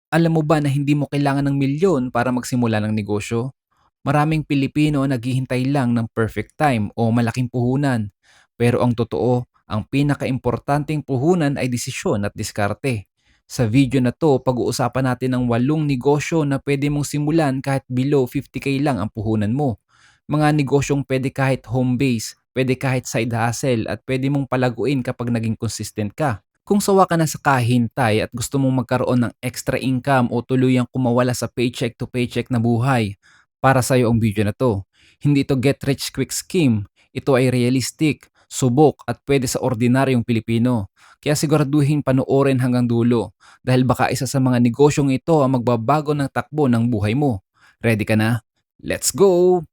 Alam mo ba na hindi mo kailangan ng milyon para magsimula ng negosyo? Maraming Pilipino naghihintay lang ng perfect time o malaking puhunan. Pero ang totoo, ang pinakaimportanteng puhunan ay desisyon at diskarte. Sa video na to, pag-uusapan natin ang 8 negosyo na pwede mong simulan kahit below 50k lang ang puhunan mo. Mga negosyong pwede kahit home base, pwede kahit side hustle at pwede mong palaguin kapag naging consistent ka. Kung sawa ka na sa kahintay at gusto mong magkaroon ng extra income o tuluyang kumawala sa paycheck to paycheck na buhay, para sa'yo ang video na to. Hindi ito get rich quick scheme. Ito ay realistic, subok at pwede sa ordinaryong Pilipino. Kaya siguraduhin panoorin hanggang dulo dahil baka isa sa mga negosyong ito ang magbabago ng takbo ng buhay mo. Ready ka na? Let's go!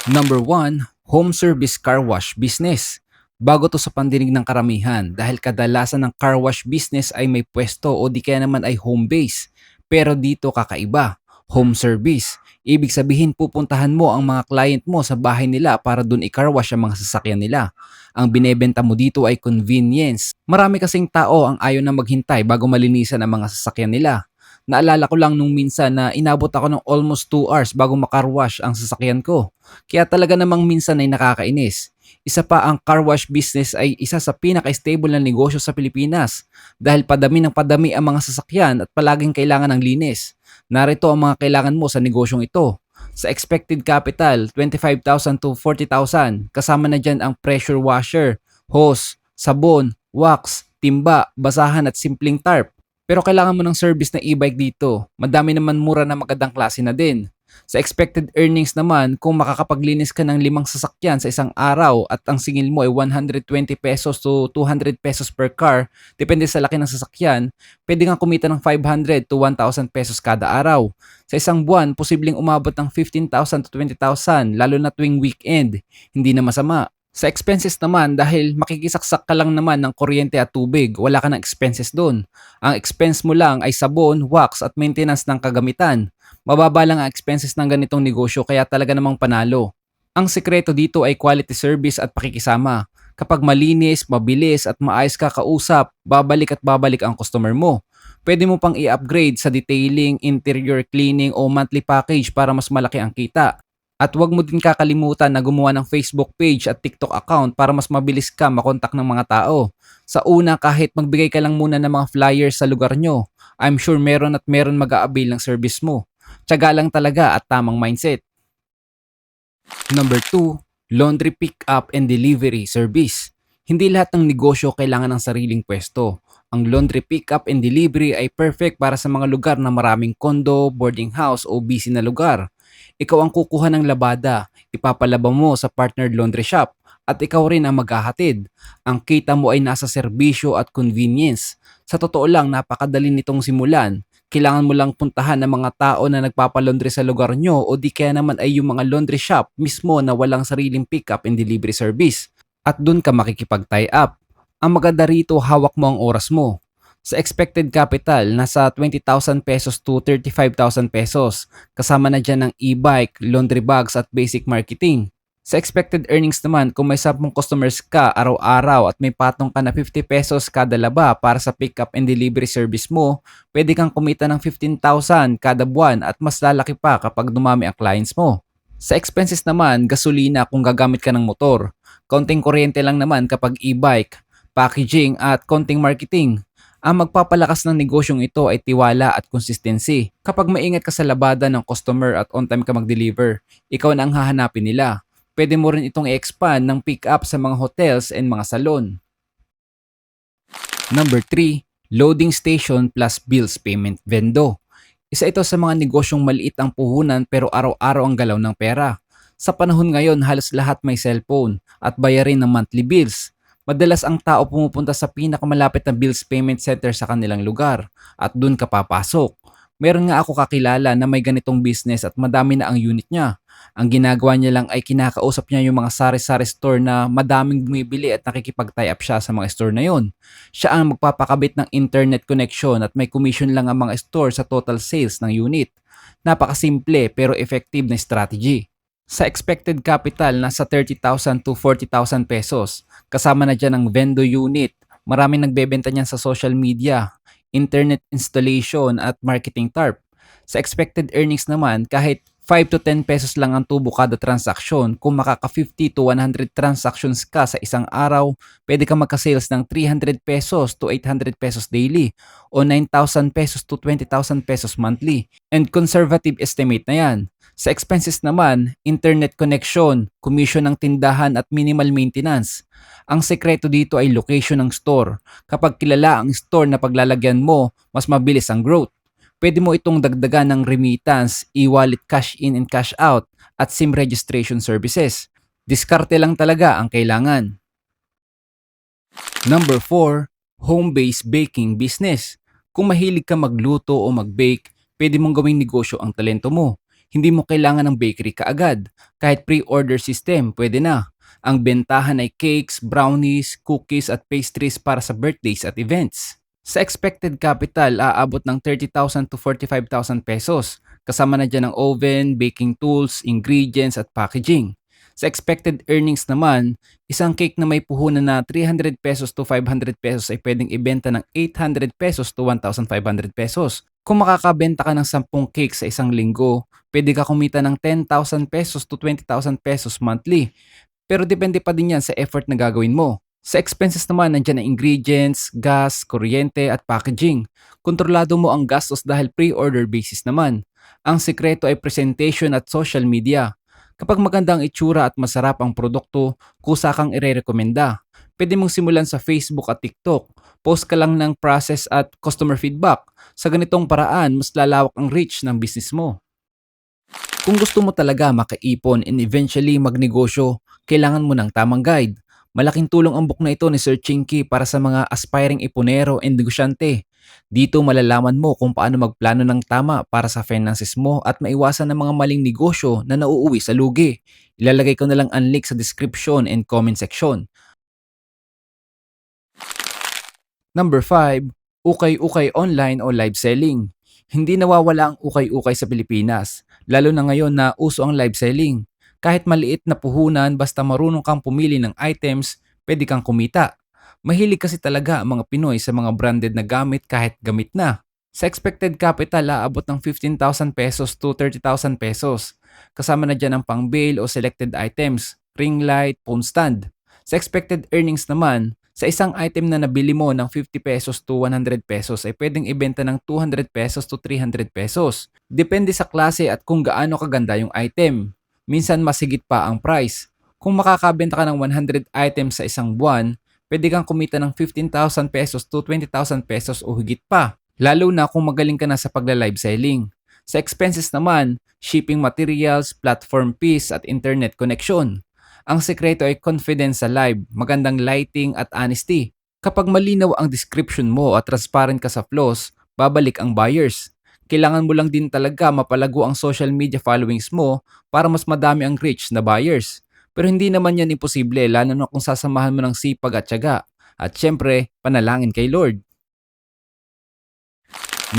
Number 1, home service car wash business. Bago to sa pandinig ng karamihan dahil kadalasan ng car wash business ay may pwesto o di kaya naman ay home base. Pero dito kakaiba, home service. Ibig sabihin pupuntahan mo ang mga client mo sa bahay nila para dun i-car wash ang mga sasakyan nila. Ang binebenta mo dito ay convenience. Marami kasing tao ang ayaw na maghintay bago malinisan ang mga sasakyan nila. Naalala ko lang nung minsan na inabot ako ng almost 2 hours bago makarwash ang sasakyan ko. Kaya talaga namang minsan ay nakakainis. Isa pa ang car wash business ay isa sa pinaka-stable na negosyo sa Pilipinas dahil padami ng padami ang mga sasakyan at palaging kailangan ng linis. Narito ang mga kailangan mo sa negosyong ito. Sa expected capital, 25,000 to 40,000. Kasama na dyan ang pressure washer, hose, sabon, wax, timba, basahan at simpleng tarp. Pero kailangan mo ng service na e-bike dito. Madami naman mura na magandang klase na din. Sa expected earnings naman, kung makakapaglinis ka ng 5 sasakyan sa isang araw at ang singil mo ay 120 pesos to 200 pesos per car, depende sa laki ng sasakyan, pwede kang kumita ng 500 to 1,000 pesos kada araw. Sa isang buwan, posibleng umabot ng 15,000 to 20,000 lalo na tuwing weekend. Hindi na masama. Sa expenses naman, dahil makikisaksak ka lang naman ng kuryente at tubig, wala ka ng expenses doon. Ang expense mo lang ay sabon, wax at maintenance ng kagamitan. Mababa lang ang expenses ng ganitong negosyo kaya talaga namang panalo. Ang sekreto dito ay quality service at pakikisama. Kapag malinis, mabilis at maayos ka kausap, babalik at babalik ang customer mo. Pwede mo pang i-upgrade sa detailing, interior cleaning o monthly package para mas malaki ang kita. At huwag mo din kakalimutan na gumawa ng Facebook page at TikTok account para mas mabilis ka makontak ng mga tao. Sa una, kahit magbigay ka lang muna ng mga flyers sa lugar nyo, I'm sure meron at meron mag-a-avail ng service mo. Tiyaga lang talaga at tamang mindset. Number 2, laundry pick-up and delivery service. Hindi lahat ng negosyo kailangan ng sariling pwesto. Ang laundry pick-up and delivery ay perfect para sa mga lugar na maraming kondo, boarding house o busy na lugar. Ikaw ang kukuha ng labada, ipapalaba mo sa partnered laundry shop, at ikaw rin ang maghahatid. Ang kita mo ay nasa serbisyo at convenience. Sa totoo lang, napakadali nitong simulan. Kailangan mo lang puntahan ng mga tao na nagpapalaundry sa lugar nyo o di kaya naman ay yung mga laundry shop mismo na walang sariling pick-up and delivery service. At dun ka makikipag-tie up. Ang maganda rito, hawak mo ang oras mo. Sa expected capital, nasa 20,000 pesos to 35,000 pesos. Kasama na dyan ng e-bike, laundry bags at basic marketing. Sa expected earnings naman, kung may 10 customers ka araw-araw at may patong ka na 50 pesos kada laba para sa pick-up and delivery service mo, pwede kang kumita ng 15,000 kada buwan at mas lalaki pa kapag dumami ang clients mo. Sa expenses naman, gasolina kung gagamit ka ng motor. Konting kuryente lang naman kapag e-bike, packaging at konting marketing. Ang magpapalakas ng negosyong ito ay tiwala at consistency. Kapag maingat ka sa labada ng customer at on time ka mag-deliver, ikaw na ang hahanapin nila. Pwede mo rin itong i-expand ng pick-up sa mga hotels and mga salon. Number 3, loading station plus bills payment vendo. Isa ito sa mga negosyong maliit ang puhunan pero araw-araw ang galaw ng pera. Sa panahon ngayon, halos lahat may cellphone at bayarin ng monthly bills. Madalas ang tao pumupunta sa pinakamalapit na bills payment center sa kanilang lugar at dun ka papasok. Meron nga ako kakilala na may ganitong business at madami na ang unit niya. Ang ginagawa niya lang ay kinakausap niya yung mga sari-sari store na madaming bumibili at nakikipag-tie up siya sa mga store na yon. Siya ang magpapakabit ng internet connection at may commission lang ang mga store sa total sales ng unit. Napakasimple pero effective na strategy. Sa expected capital, nasa 30,000 to 40,000 pesos. Kasama na dyan ang vendo unit. Maraming nagbebenta niyan sa social media. internet installation at marketing tarp. Sa expected earnings naman, kahit 5 to 10 pesos lang ang tubo kada transaksyon, kung makaka 50 to 100 transactions ka sa isang araw, pwede ka magka-sales ng 300 pesos to 800 pesos daily o 9,000 pesos to 20,000 pesos monthly. And conservative estimate na yan. Sa expenses naman, internet connection, commission ng tindahan at minimal maintenance. Ang sekreto dito ay location ng store. Kapag kilala ang store na paglalagyan mo, mas mabilis ang growth. Pwede mo itong dagdagan ng remittance, e-wallet cash in and cash out, at SIM registration services. Diskarte lang talaga ang kailangan. Number 4, home-based baking business. Kung mahilig ka magluto o mag-bake, pwede mong gawing negosyo ang talento mo. Hindi mo kailangan ng bakery kaagad. Kahit pre-order system, pwede na. Ang bentahan ay cakes, brownies, cookies at pastries para sa birthdays at events. Sa expected capital, aabot ng 30,000 to 45,000 pesos. Kasama na dyan ang oven, baking tools, ingredients at packaging. Sa expected earnings naman, isang cake na may puhunan na 300 pesos to 500 pesos ay pwedeng ibenta ng 800 pesos to 1,500 pesos. Kung makakabenta ka ng 10 cake sa isang linggo, pwede ka kumita ng 10,000 pesos to 20,000 pesos monthly. Pero depende pa din yan sa effort na gagawin mo. Sa expenses naman, nandiyan ang ingredients, gas, kuryente at packaging. Kontrolado mo ang gastos dahil pre-order basis naman. Ang sekreto ay presentation at social media. Kapag maganda ang itsura at masarap ang produkto, kusa kang ire-rekomenda. Pwede mong simulan sa Facebook at TikTok. Post ka lang ng process at customer feedback. Sa ganitong paraan, mas lalawak ang reach ng business mo. Kung gusto mo talaga makaipon and eventually magnegosyo, kailangan mo ng tamang guide. Malaking tulong ang book na ito ni Sir Chinky para sa mga aspiring iponero and negosyante. Dito malalaman mo kung paano magplano ng tama para sa finances mo at maiwasan ng mga maling negosyo na nauuwi sa lugi. Ilalagay ko na lang ang link sa description and comment section. Number 5, ukay-ukay online o live selling. Hindi nawawala ang ukay-ukay sa Pilipinas, lalo na ngayon na uso ang live selling. Kahit maliit na puhunan basta marunong kang pumili ng items, pwede kang kumita. Mahilig kasi talaga ang mga Pinoy sa mga branded na gamit kahit gamit na. Sa expected capital, aabot ng 15,000 pesos to 30,000 pesos. Kasama na dyan ang pang-bail o selected items, ring light, phone stand. Sa expected earnings naman, sa isang item na nabili mo ng 50 pesos to 100 pesos ay pwedeng ibenta ng 200 pesos to 300 pesos. Depende sa klase at kung gaano kaganda yung item. Minsan mas higit pa ang price. Kung makakabenta ka ng 100 items sa isang buwan, pwede kang kumita ng 15,000 pesos to 20,000 pesos o higit pa. Lalo na kung magaling ka na sa pagla-live selling. Sa expenses naman, shipping materials, platform fees at internet connection. Ang sekreto ay confidence sa live, magandang lighting at honesty. Kapag malinaw ang description mo at transparent ka sa flows, babalik ang buyers. Kailangan mo lang din talaga mapalago ang social media followings mo para mas madami ang reach na buyers. Pero hindi naman yan imposible lalo na kung sasamahan mo ng sipag at tiyaga. At syempre, panalangin kay Lord.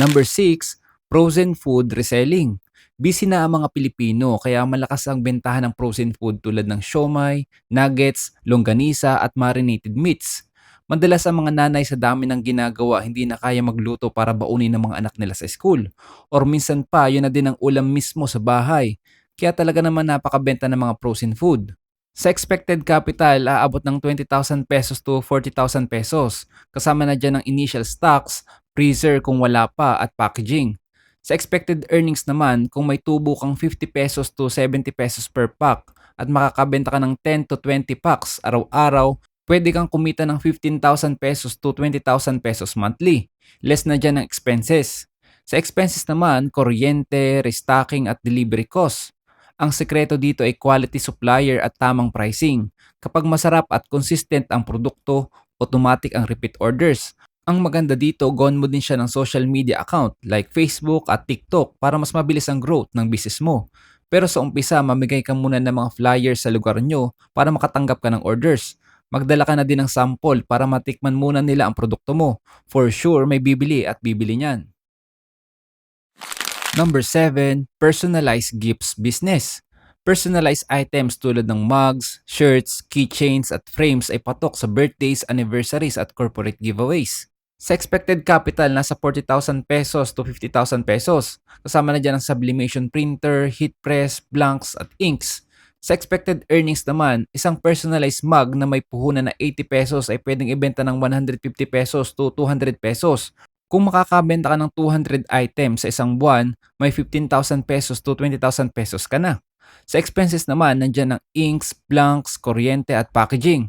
Number 6, frozen food reselling. Busy na ang mga Pilipino kaya malakas ang bentahan ng frozen food tulad ng siomai, nuggets, longganisa at marinated meats. Madalas ang mga nanay sa dami ng ginagawa hindi na kaya magluto para baunin ng mga anak nila sa school. Or minsan pa yun na din ang ulam mismo sa bahay. Kaya talaga naman napakabenta ng mga frozen food. Sa expected capital, aabot ng 20,000 pesos to 40,000 pesos. Kasama na dyan ang initial stocks, freezer kung wala pa at packaging. Sa expected earnings naman, kung may tubo kang 50 pesos to 70 pesos per pack at makakabenta ka ng 10 to 20 packs araw-araw, pwede kang kumita ng 15,000 pesos to 20,000 pesos monthly. Less na dyan ang expenses. Sa expenses naman, kuryente, restocking at delivery costs. Ang sekreto dito ay quality supplier at tamang pricing. Kapag masarap at consistent ang produkto, automatic ang repeat orders. Ang maganda dito, gawin mo din siya ng social media account like Facebook at TikTok para mas mabilis ang growth ng business mo. Pero sa umpisa, mamigay ka muna ng mga flyers sa lugar nyo para makatanggap ka ng orders. Magdala ka na din ng sample para matikman muna nila ang produkto mo. For sure, may bibili at bibili niyan. Number 7, personalized gifts business. Personalized items tulad ng mugs, shirts, keychains at frames ay patok sa birthdays, anniversaries at corporate giveaways. Sa expected capital, nasa 40,000 pesos to 50,000 pesos. Kasama na dyan ang sublimation printer, heat press, blanks at inks. Sa expected earnings naman, isang personalized mug na may puhunan na 80 pesos ay pwedeng ibenta ng 150 pesos to 200 pesos. Kung makakabenta ka ng 200 items sa isang buwan, may 15,000 pesos to 20,000 pesos ka na. Sa expenses naman, nandyan ang inks, blanks, kuryente at packaging.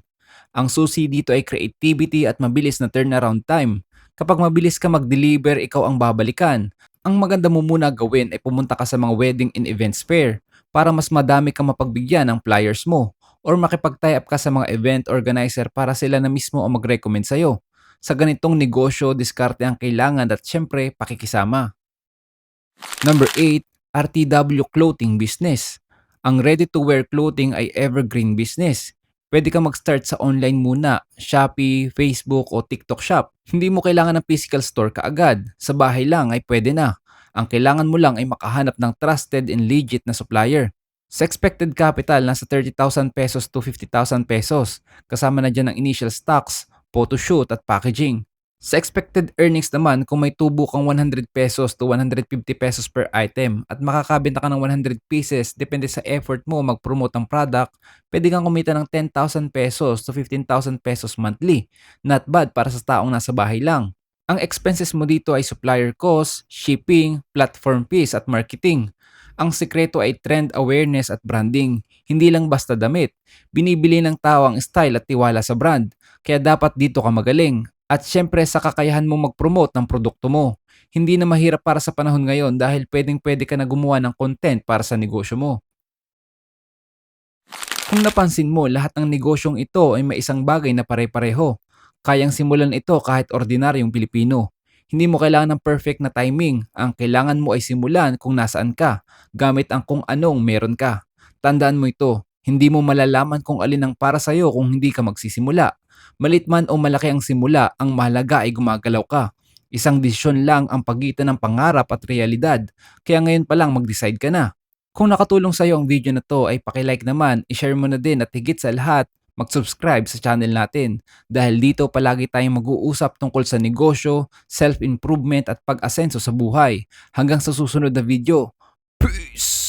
Ang susi dito ay creativity at mabilis na turnaround time. Kapag mabilis ka mag-deliver, ikaw ang babalikan. Ang maganda mo muna gawin ay pumunta ka sa mga wedding and events fair para mas madami kang mapagbigyan ng flyers mo or makipag-tie up ka sa mga event organizer para sila na mismo ang mag-recommend sa'yo. Sa ganitong negosyo, diskarte ang kailangan at syempre pakikisama. Number 8, RTW Clothing Business. Ang ready-to-wear clothing ay evergreen business. Pwede kang mag-start sa online muna, Shopee, Facebook o TikTok Shop. Hindi mo kailangan ng physical store kaagad. Sa bahay lang ay pwede na. Ang kailangan mo lang ay makahanap ng trusted and legit na supplier. Sa expected capital, nasa 30,000 pesos to 50,000 pesos. Kasama na dyan ang initial stocks, photoshoot at packaging. Sa expected earnings naman, kung may tubo kang 100 pesos to 150 pesos per item at makakabenta ka ng 100 pieces depende sa effort mo mag-promote ng product, pwede kang kumita ng 10,000 pesos to 15,000 pesos monthly. Not bad para sa taong nasa bahay lang. Ang expenses mo dito ay supplier cost, shipping, platform fees at marketing. Ang sekreto ay trend awareness at branding. Hindi lang basta damit. Binibili ng tao ang style at tiwala sa brand. Kaya dapat dito ka magaling. At syempre sa kakayahan mo mag-promote ng produkto mo. Hindi na mahirap para sa panahon ngayon dahil pwedeng-pwede ka na gumawa ng content para sa negosyo mo. Kung napansin mo, lahat ng negosyong ito ay may isang bagay na pare-pareho. Kayang simulan ito kahit ordinaryong Pilipino. Hindi mo kailangan ng perfect na timing. Ang kailangan mo ay simulan kung nasaan ka, gamit ang kung anong meron ka. Tandaan mo ito, hindi mo malalaman kung alin ang para sa'yo kung hindi ka magsisimula. Malit man o malaki ang simula, ang mahalaga ay gumagalaw ka. Isang desisyon lang ang pagitan ng pangarap at realidad, kaya ngayon pa lang mag-decide ka na. Kung nakatulong sa'yo ang video na to ay pakilike naman, ishare mo na din at higit sa lahat, mag-subscribe sa channel natin dahil dito palagi tayong mag-uusap tungkol sa negosyo, self-improvement at pag-asenso sa buhay. Hanggang sa susunod na video. Peace!